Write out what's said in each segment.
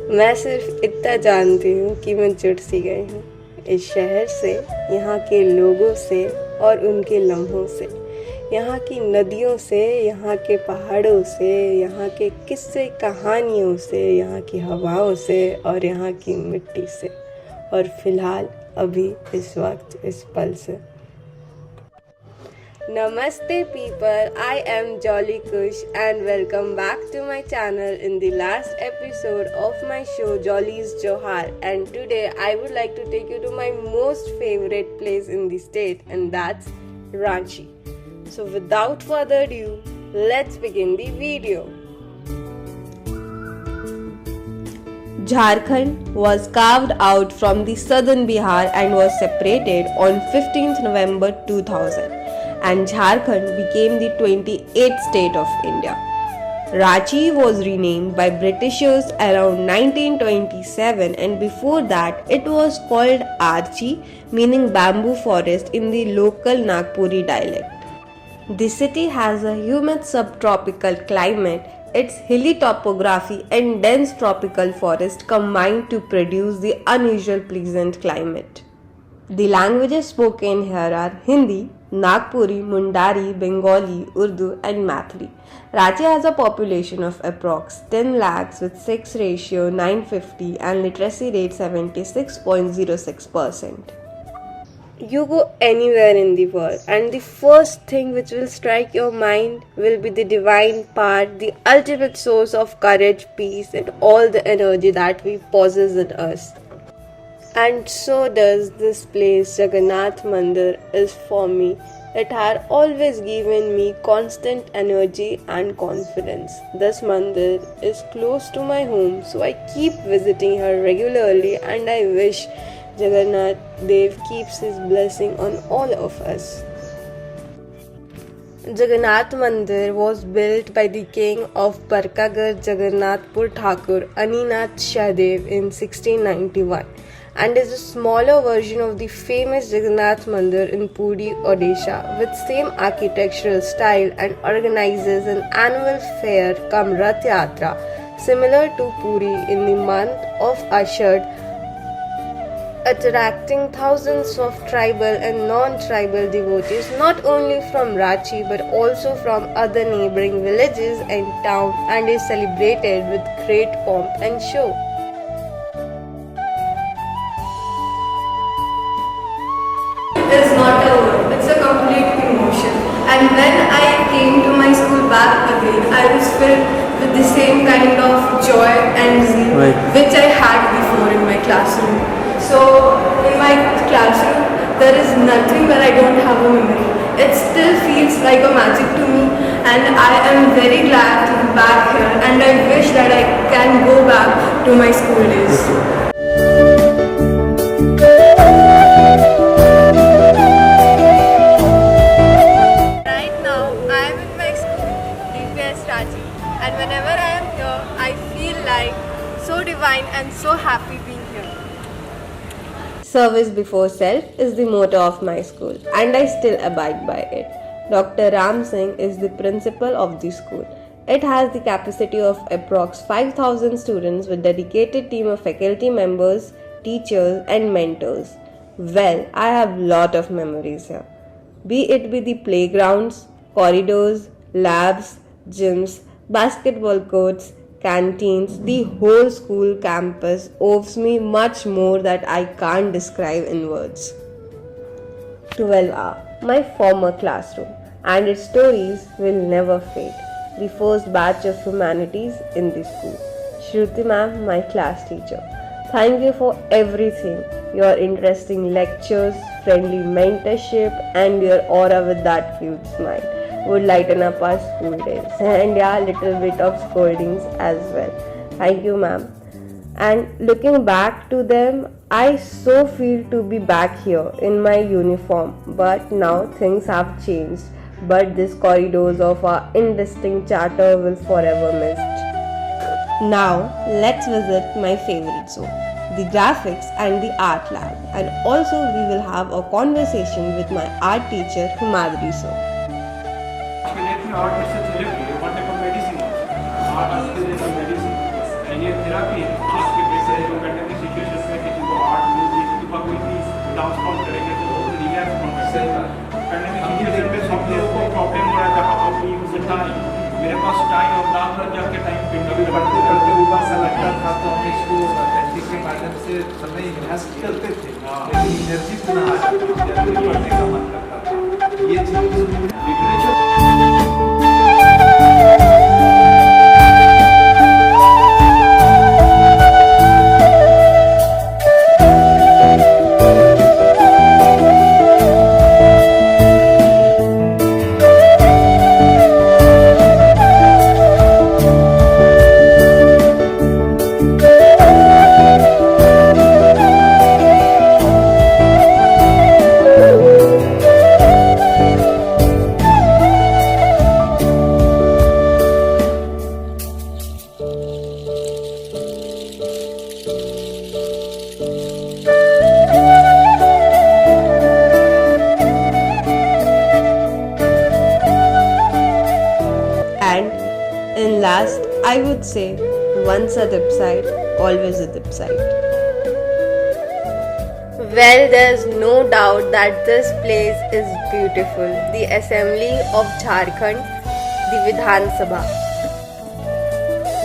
मैं सिर्फ इतना जानती हूँ कि मैं जुड़ सी गई हूँ इस शहर से, यहाँ के लोगों से और उनके लम्हों से, यहाँ की नदियों से, यहाँ के पहाड़ों से, यहाँ के किस्से कहानियों से, यहाँ की हवाओं से और यहाँ की मिट्टी से, और फिलहाल अभी इस वक्त इस पल से। Namaste people, I am Jolly Kush and welcome back to my channel in the last episode of my show Jolly's Johar, and today I would like to take you to my most favorite place in the state, and that's Ranchi. So without further ado, let's begin the video. Jharkhand was carved out from the southern Bihar and was separated on 15th November 2000. And Jharkhand became the 28th state of India. Ranchi was renamed by Britishers around 1927, and before that it was called Archi, meaning bamboo forest in the local Nagpuri dialect. The city has a humid subtropical climate. Its hilly topography and dense tropical forest combine to produce the unusual pleasant climate. The languages spoken here are Hindi, Nagpuri, Mundari, Bengali, Urdu and Mathili. Ranchi has a population of approx 10 lakhs with sex ratio 950 and literacy rate 76.06%. You go anywhere in the world and the first thing which will strike your mind will be the divine part, the ultimate source of courage, peace and all the energy that we possess in us. And so does this place, Jagannath Mandir, is for me. It had always given me constant energy and confidence. This mandir is close to my home, so I keep visiting her regularly, and I wish Jagannath Dev keeps his blessing on all of us. Jagannath Mandir was built by the king of Barkagar Jagannathpur Thakur Aninath Shahdev in 1691. And is a smaller version of the famous Jagannath Mandir in Puri, Odisha, with same architectural style, and organizes an annual fair cum Rath Yatra similar to Puri in the month of Ashad, attracting thousands of tribal and non-tribal devotees not only from Ranchi but also from other neighboring villages and towns, and is celebrated with great pomp and show. Is not a word, it's a complete emotion. And when I came to my school back again, I was filled with the same kind of joy and zeal which I had before in my classroom. So in my classroom, there is nothing where I don't have a memory. It still feels like a magic to me, and I am very glad to be back here, and I wish that I can go back to my school days. And whenever I am here, I feel like so divine and so happy being here. Service before self is the motto of my school, and I still abide by it. Dr. Ram Singh is the principal of the school. It has the capacity of approx 5,000 students with dedicated team of faculty members, teachers and mentors. Well, I have lot of memories here. Be it the playgrounds, corridors, labs, gyms, basketball courts, canteens, the whole school campus owes me much more that I can't describe in words. 12R, my former classroom, and its stories will never fade. The first batch of humanities in the school. Shruti ma'am, my class teacher. Thank you for everything. Your interesting lectures, friendly mentorship, and your aura with that cute smile would lighten up our school days, and yeah, little bit of scoldings as well. Thank you ma'am. And looking back to them, I so feel to be back here in my uniform, but now things have changed. But these corridors of our indistinct charter will forever missed. Now let's visit my favorite zone, the graphics and the art lab, and also we will have a conversation with my art teacher Himadri sir. Art is a therapy. What type of medicine? Art is a medicine. And your therapy is doubts call करेंगे तो वो relax contact सही बात है। Pandemic हम situation में सब लोगों को प्रॉब्लम हो रहा था how to use the time. मेरे पास टाइम और रात भर जाके टाइम पे कभी पढ़ते पढ़ते ऊपर से लगता था तो हम इसको प्रैक्टिस के माध्यम से समय इन्वेस्ट करते थे, लेकिन एनर्जी इतना आ जाती थी, जल्दी पढ़ने का मन करता था। ये चीज literature And in last, I would say, once a dip site, always a dip site. Well, there's no doubt that this place is beautiful. The Assembly of Jharkhand, the Vidhan Sabha,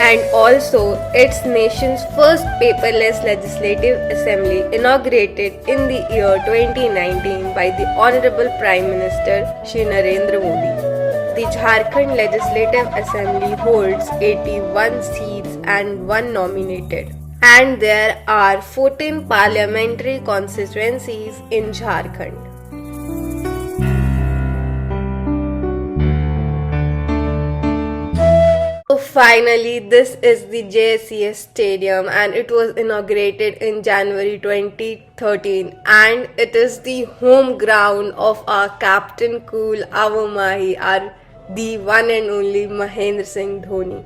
and also its nation's first paperless legislative assembly inaugurated in the year 2019 by the Honorable Prime Minister Shri Narendra Modi. The Jharkhand Legislative Assembly holds 81 seats and 1 nominated. And there are 14 parliamentary constituencies in Jharkhand. So finally, this is the JSCS Stadium and it was inaugurated in January 2013 and it is the home ground of our Captain Cool, our Mahi, the one and only Mahendra Singh Dhoni.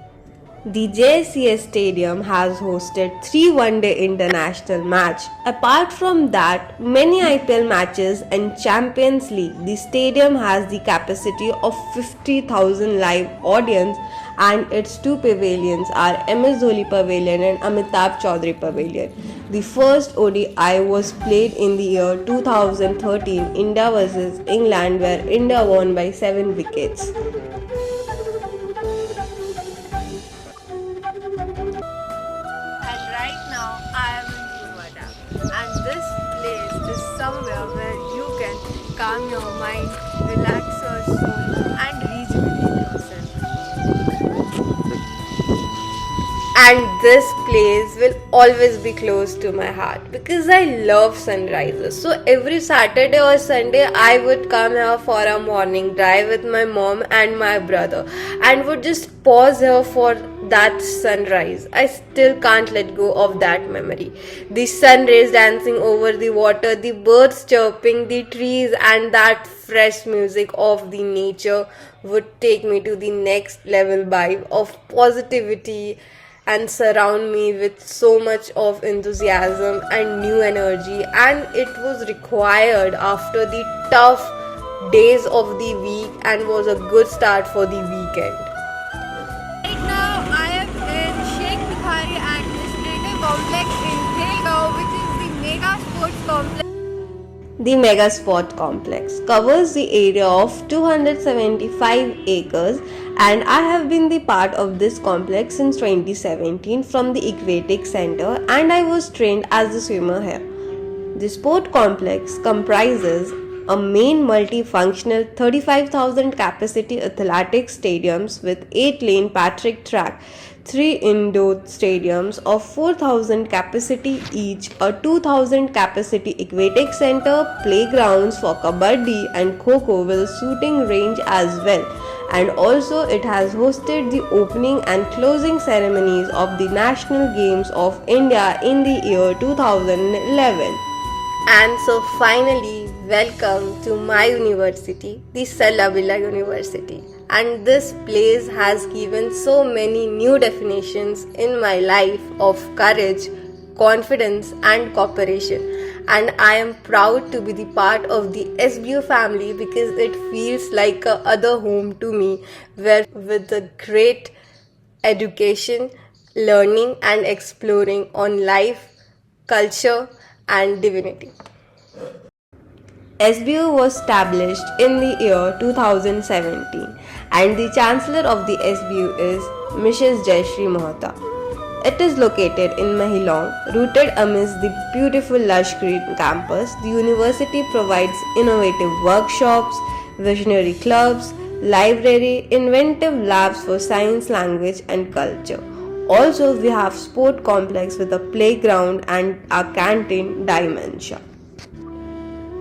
The JSCS Stadium has hosted 3 one-day international matches. Apart from that, many IPL matches and Champions League. The stadium has the capacity of 50,000 live audience and its 2 pavilions are MS Dhoni Pavilion and Amitabh Chaudhary Pavilion. The first ODI was played in the year 2013, India vs England, where India won by 7 wickets. And right now I am in Noida, and this place is somewhere where you can calm your mind, relax your soul and rejuvenate yourself. And this place will always be close to my heart because I love sunrises. So every Saturday or Sunday I would come here for a morning drive with my mom and my brother and would just pause here for that sunrise. I still can't let go of that memory. The sun rays dancing over the water, the birds chirping, the trees and that fresh music of the nature would take me to the next level vibe of positivity and surround me with so much of enthusiasm and new energy, and it was required after the tough days of the week and was a good start for the weekend. Right now, I am in Sheikh Bukhari Administrative Complex in Khelgaon, which is the mega sports complex. The Mega Sport Complex covers the area of 275 acres and I have been the part of this complex since 2017 from the Aquatic Center and I was trained as a swimmer here. The sport complex comprises a main multifunctional 35,000 capacity athletic stadiums with 8-lane Patrick track, 3 indoor stadiums of 4,000 capacity each, a 2,000 capacity aquatic center, playgrounds for kabaddi and kho-kho with a shooting range as well. And also it has hosted the opening and closing ceremonies of the National Games of India in the year 2011. And so finally, welcome to my university, the Salabilla University. And this place has given so many new definitions in my life of courage, confidence and cooperation. And I am proud to be the part of the SBU family because it feels like a other home to me, where with a great education, learning and exploring on life, culture and divinity. SBU was established in the year 2017 and the Chancellor of the SBU is Mrs. Jayashree Mohta. It is located in Mahilong, rooted amidst the beautiful lush green campus. The university provides innovative workshops, visionary clubs, library, inventive labs for science, language and culture. Also, we have sport complex with a playground and a canteen dimension.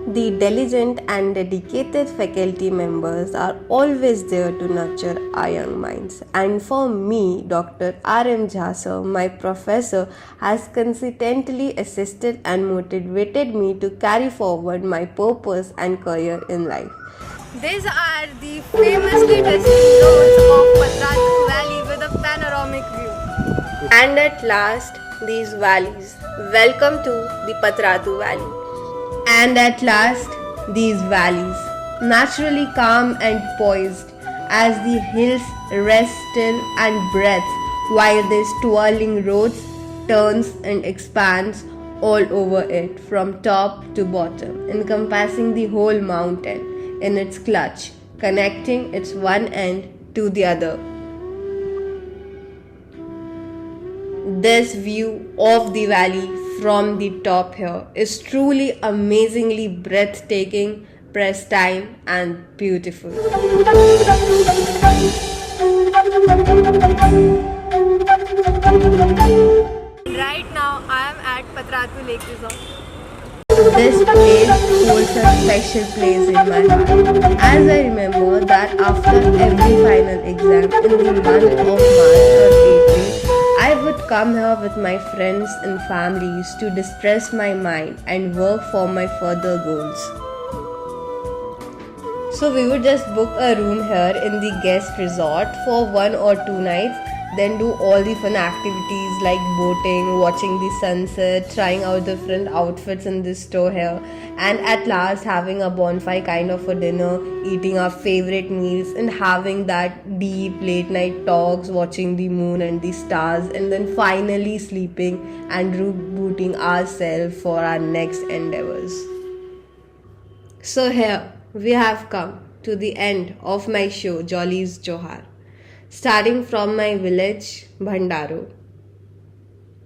The diligent and dedicated faculty members are always there to nurture our young minds. And for me, Dr. R.M. Jha sir, my professor, has consistently assisted and motivated me to carry forward my purpose and career in life. These are the famously tested roads of Patratu Valley with a panoramic view. And at last, these valleys. Welcome to the Patratu Valley. And at last, these valleys, naturally calm and poised, as the hills rest still and breathe, while these twirling roads turns and expands all over it from top to bottom, encompassing the whole mountain in its clutch, connecting its one end to the other. This view of the valley from the top here is truly amazingly breathtaking, pristine and beautiful. Right now, I am at Patratu Lake Resort. This place holds a special place in my heart, as I remember that after every final exam in the month of March or April, I would come here with my friends and families to distress my mind and work for my further goals. So we would just book a room here in the guest resort for 1 or 2 nights, then do all the fun activities like boating, watching the sunset, trying out different outfits in this store here, and at last having a bonfire kind of a dinner, eating our favorite meals and having that deep late night talks, watching the moon and the stars, and then finally sleeping and rebooting ourselves for our next endeavors. So here we have come to the end of my show Jolly's Johar. Starting from my village, Bhandaro,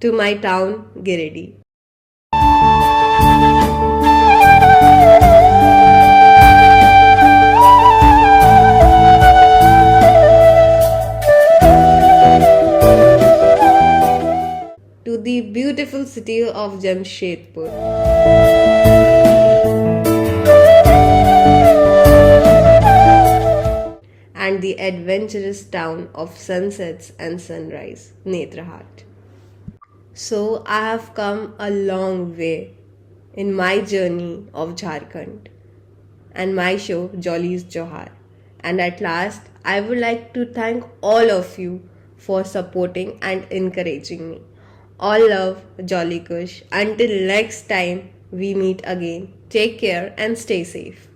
to my town, Giridih. To the beautiful city of Jamshedpur. And the adventurous town of sunsets and sunrise, Netrahat. So I have come a long way in my journey of Jharkhand and my show Jolly's Johar. And at last, I would like to thank all of you for supporting and encouraging me. All love, Jolly Kush. Until next time we meet again, take care and stay safe.